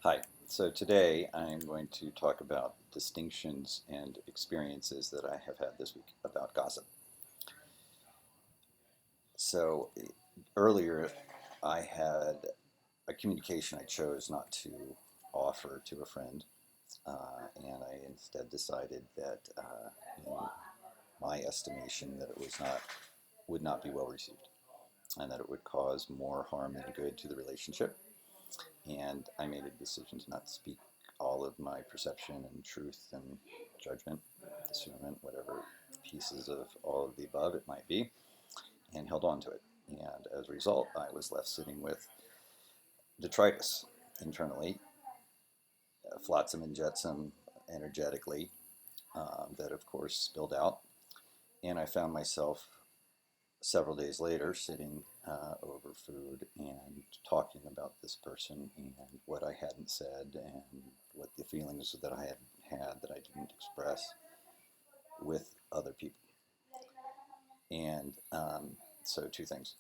Hi. So today I'm going to talk about distinctions and experiences that I have had this week about gossip. So earlier I had a communication I chose not to offer to a friend, and I instead decided that, in my estimation, that it would not be well received, and that it would cause more harm than good to the relationship. And I made a decision to not speak all of my perception and truth and judgment, discernment, whatever pieces of all of the above it might be, and held on to it. And as a result, I was left sitting with detritus internally, flotsam and jetsam energetically, that of course spilled out. And I found myself several days later sitting over food and talking about this person and what I hadn't said and what the feelings that I had that I didn't express with other people. And so, two things.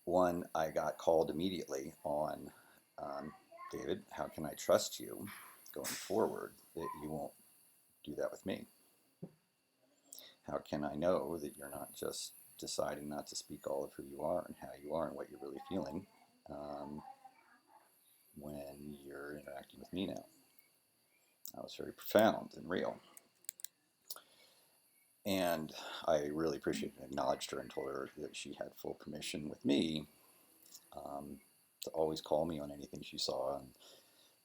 One, I got called immediately on, David, how can I trust you going forward that you won't do that with me? How can I know that you're not just deciding not to speak all of who you are and how you are and what you're really feeling, um, when you're interacting with me now? That was very profound and real. And I really appreciated and acknowledged her and told her that she had full permission with me, um, to always call me on anything she saw and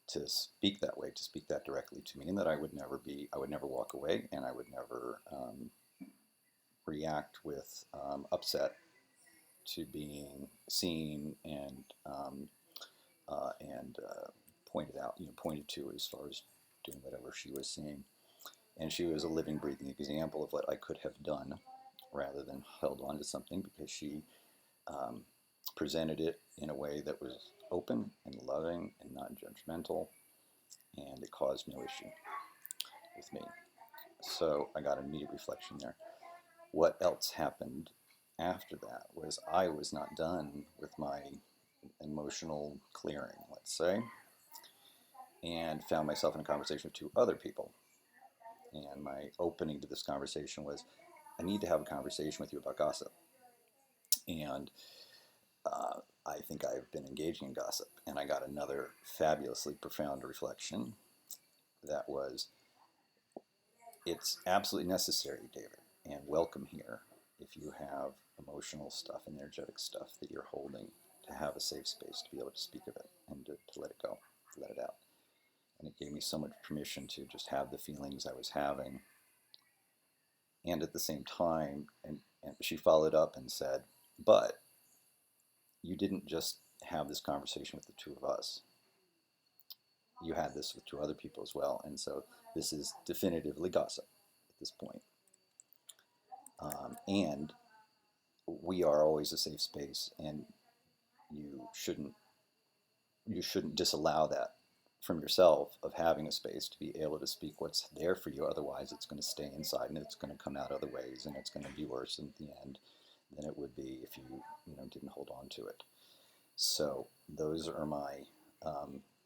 to speak that way, to speak that directly to me, and that I would never walk away, and I would never react with upset to being seen and pointed out, pointed to as far as doing whatever she was seeing. And she was a living, breathing example of what I could have done rather than held on to something, because she um, presented it in a way that was open and loving and not judgmental, and it caused no issue with me. So I got an immediate reflection there. What else happened after that was I was not done with my emotional clearing, let's say, and found myself in a conversation with two other people. And my opening to this conversation was, I need to have a conversation with you about gossip. And I think I've been engaging in gossip. And I got another fabulously profound reflection that was, it's absolutely necessary, David, and welcome here if you have emotional stuff and energetic stuff that you're holding, to have a safe space to be able to speak of it and to let it go, to let it out. And it gave me so much permission to just have the feelings I was having. And at the same time, and she followed up and said, but you didn't just have this conversation with the two of us. You had this with two other people as well. And so this is definitively gossip at this point. And we are always a safe space, and you shouldn't you shouldn't disallow that from yourself, of having a space to be able to speak what's there for you. Otherwise, it's going to stay inside and it's going to come out other ways, and it's going to be worse in the end than it would be if you didn't hold on to it. So those are my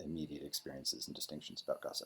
immediate experiences and distinctions about gossip.